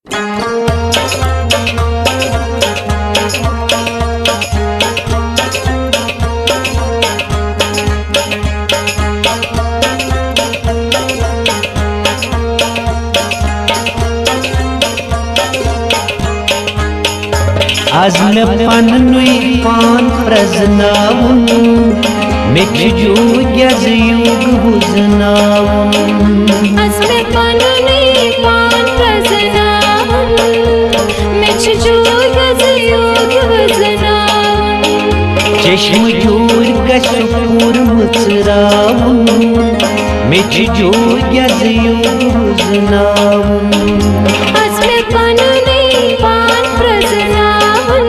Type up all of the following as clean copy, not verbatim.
आज मैं पन्नुई पान प्रजनावन मिच जो युग बुझनावन आज मैं पन्नुई पान प्रजनावन मिच जो युग बुझनावन चश्म जोर कशपूर मुचरावन मिच जो युग बुझनावन आज मैं पन्नुई पान प्रजनावन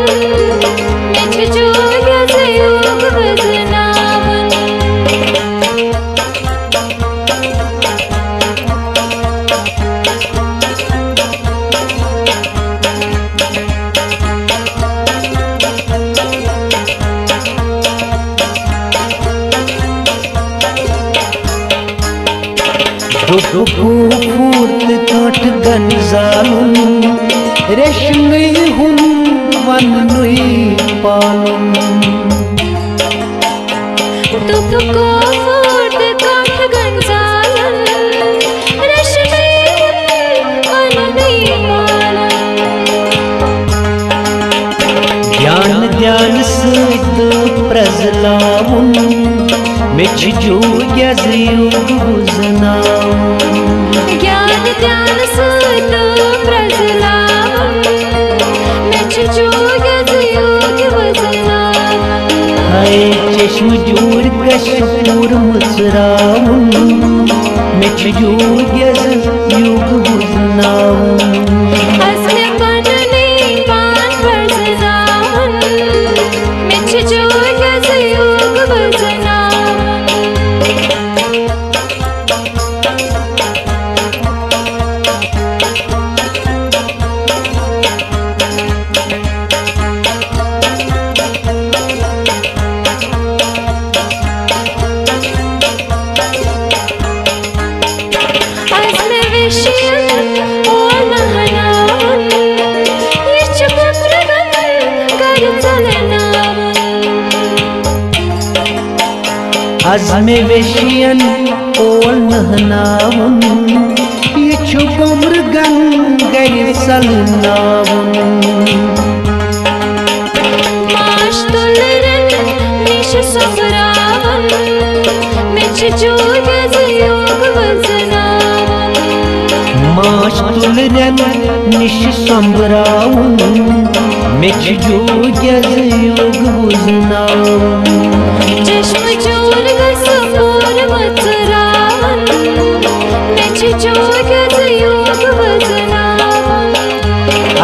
मिच जो युग बुझनावन फूर्त काट गंजालुन रेशमी हुन वन नुई पालुन तुमको फूर्त काट गंजालन रेशमी हुन वन पालन ज्ञान ध्यान सिद्ध प्रजलावन मिच जो युग बुझनावन ज्ञान ध्यान सिद्ध प्रजलावन मिच जो युग बुझनावन हाय चश्म जोर कशपूर मुचरावन मिच जो युग बुझनावन आज मैं पन्नुई पान प्रजनावन मिच जो युग बुझनावन आज मैं विषयन और महनावन ये चुकम्रगन कर चलनावन आज में वेशियन ओल नहनावन ये छुपमृगन गैर सलनावन माश तुलरन निश सफरावन मिच जो युग बुझनावन माश तुलरन निश संबरावन मिच जो युग बुझनावन चश्म जोर कशपूर मुचरावन मिच जो युग बुझनावन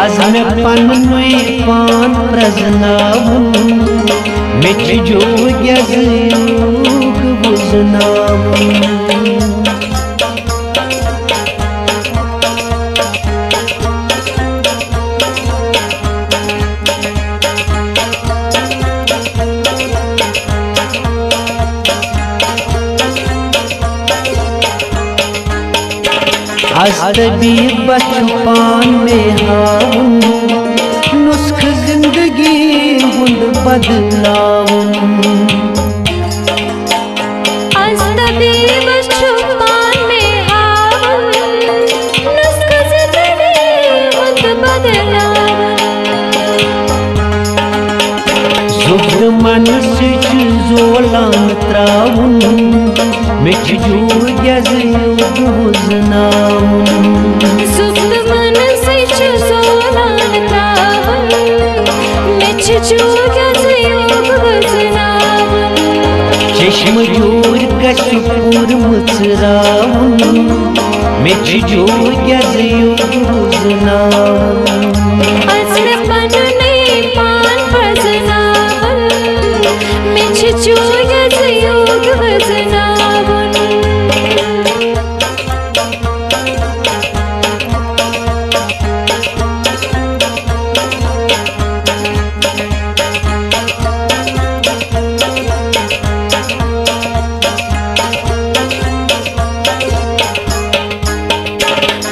आज में पन्नुई पान प्रजनावन मिच जो युग बुझनावन आज तबीर बचपन में हावन नुस्ख जिंदगी हुंद बदलावन आज तबीब छुपान में हावन नुस्ख जिंदगी हुंद बदलावन जुब्द मन से जोलान त्रावन मिच जो युग बुझनावन सुप्त मन से चुजोलान त्रावन मिच जो युग बुझनावन चश्म जोर कशपूर मुचरावन मिच जो युग बुझनावन आज मैं पन्नुई पान प्रजनावन मिच जो युग बुझनावन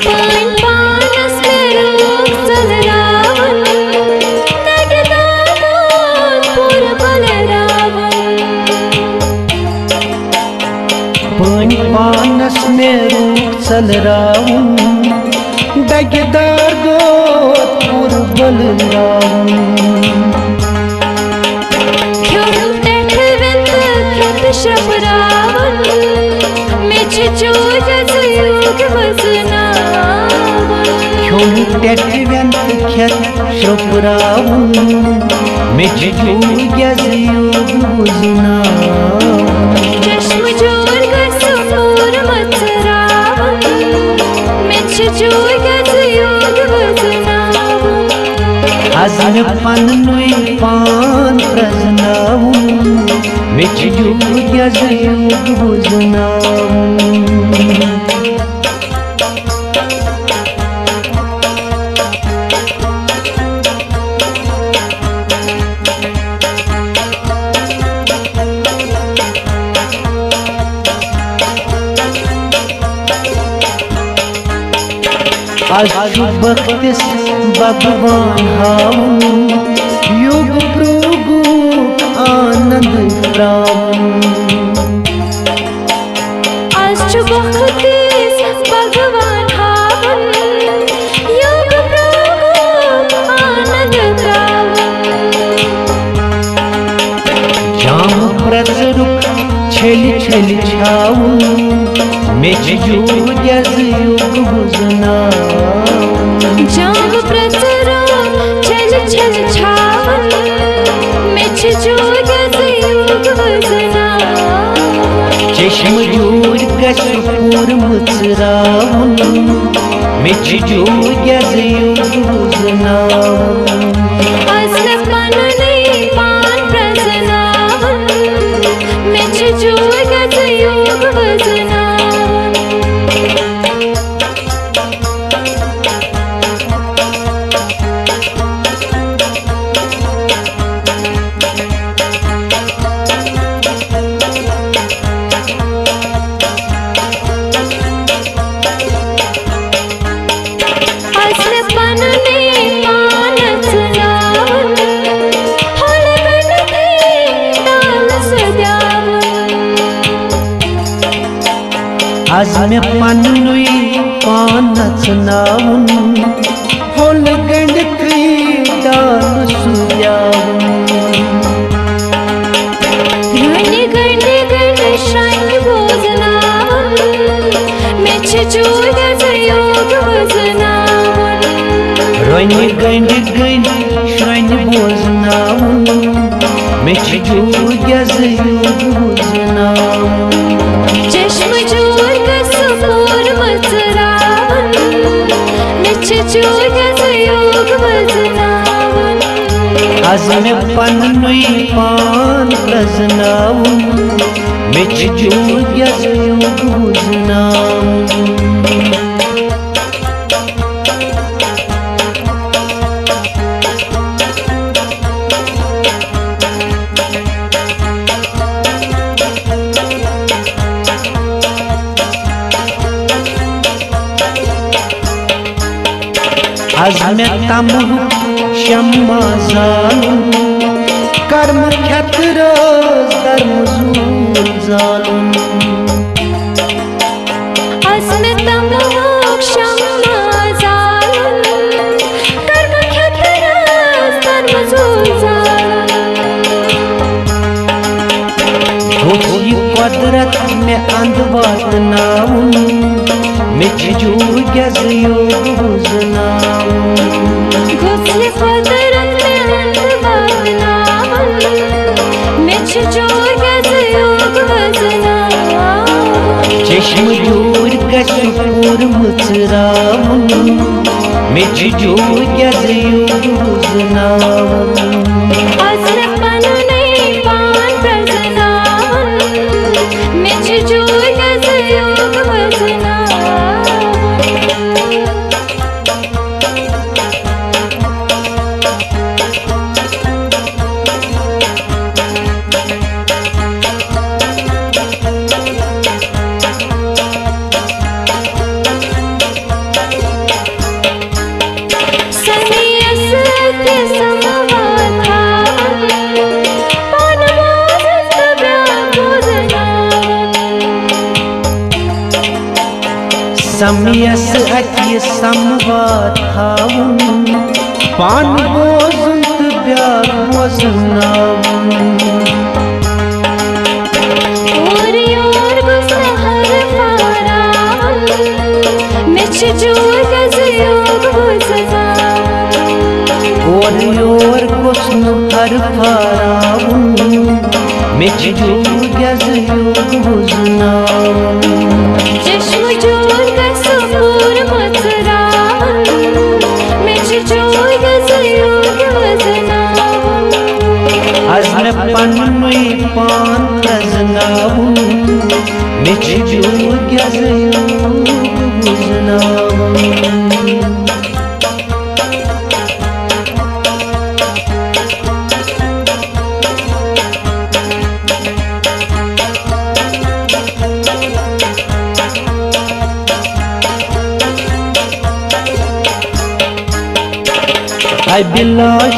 पान पानस करो वन पानस में रूप चलराउन दगदार गो पूर बलराउन श्रपरावन मिछ जो यजुग वजनावन ह्योन टेटव्यंत ख्यत श्रपरावन मिछ जो यजुग वजनावन चश्म जोर गसपूर मत्सरावन मिछ जो यजुग वजनावन हजन पन नुई पान प्रजनावन मिछ जो यजुग वजनावन आजु बख्तिस भगवान हावन युग प्रभु आनंद प्रावन आजु बख्तिस भगवान हावन युग प्रभु आनंद प्रावन जाम प्रजरुक छल छल छावन मिछ जो यजुग वजनावन जाम प्रजरुक छल छल छावन मिछ जो यजुग वजनावन चश्म जोर कशपूर मुचरावन मिछ जो यजुग वजनावन हसन पन नहीं पान प्रजनावन मिछ जो यजुग वजनावन आज में पन नुई पान नचनावन होल गंड की डाल सुयावन ध्वनि गण गण श्राइन भोजनावन मिछ जो यजुग वजनावन रोनि गंड गंड श्राइन भोजनावन मिछ जो यजुग वजनावन चश्म जोर कसूर मत्सरावन मिछ जो यजुग वजनावन आज में पन नुई पान प्रजनावन मिछ जो यजुग वजनावन आज में तमुह क्षमा जालुन कर्म ख्यत्र धर्म जूल जालुन हसन तमुह क्षमा जालुन कर्म ख्यत्र धर्म जूल जालुन होती कुदरत में अंधवात नाउन मिछ जो यजुग वजनावन घुसल कुदरत में अंधवात नावन मिछ जो यजुग वजनावन चश्म जोर कशपूर मुचरावन मिछ जो यजुग वजनावन हसन पन नहीं पान प्रजनावन मिछ जो यजुग वजनावन सनियस के समवाथा समयस अति समवाद थाउन पान बोजुन तो ब्याह बोजनाउन और योर गुस्सा हर फाराउन मिच जोर गज योग बुझनाउन और योर गुस्सा हर फाराउन मिच जोर गज योग बुझनाउन चश्म जोर कसूर मथराउन मिच जोर गज योग बुझनाउन अजन पन्नुई पान प्रजनाउन मिच जोर गज योग बुझनाउन अभिलाष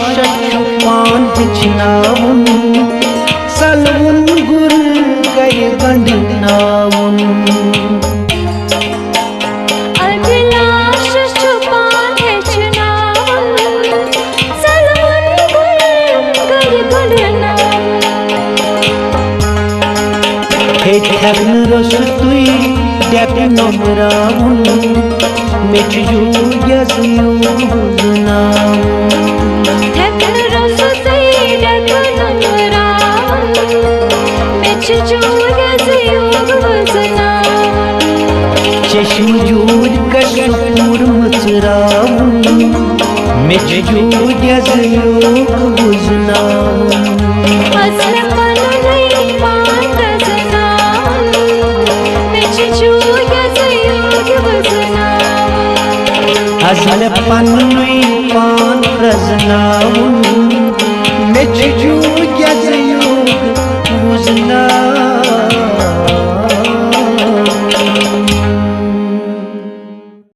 पान हिचनाउन सलउन गुर गय गंडनाउन अभिलाष छुपान हिचनाउन सलउन गुर गय गंडनाउन हे ठगन रस तुई डेक नमराउन मिच जोर गज योग बुझनाउन ठगन रस तुई डेक नमराउन मिच जोर गज योग बुझनाउन चश्म जोर कसूर मचराउन मिच जोर गज योग बुझनाउन असल पनु नहीं पान रजनाउन मिच जोर गज योग बुझनाउन असल पन्नुई पान प्रजनाउन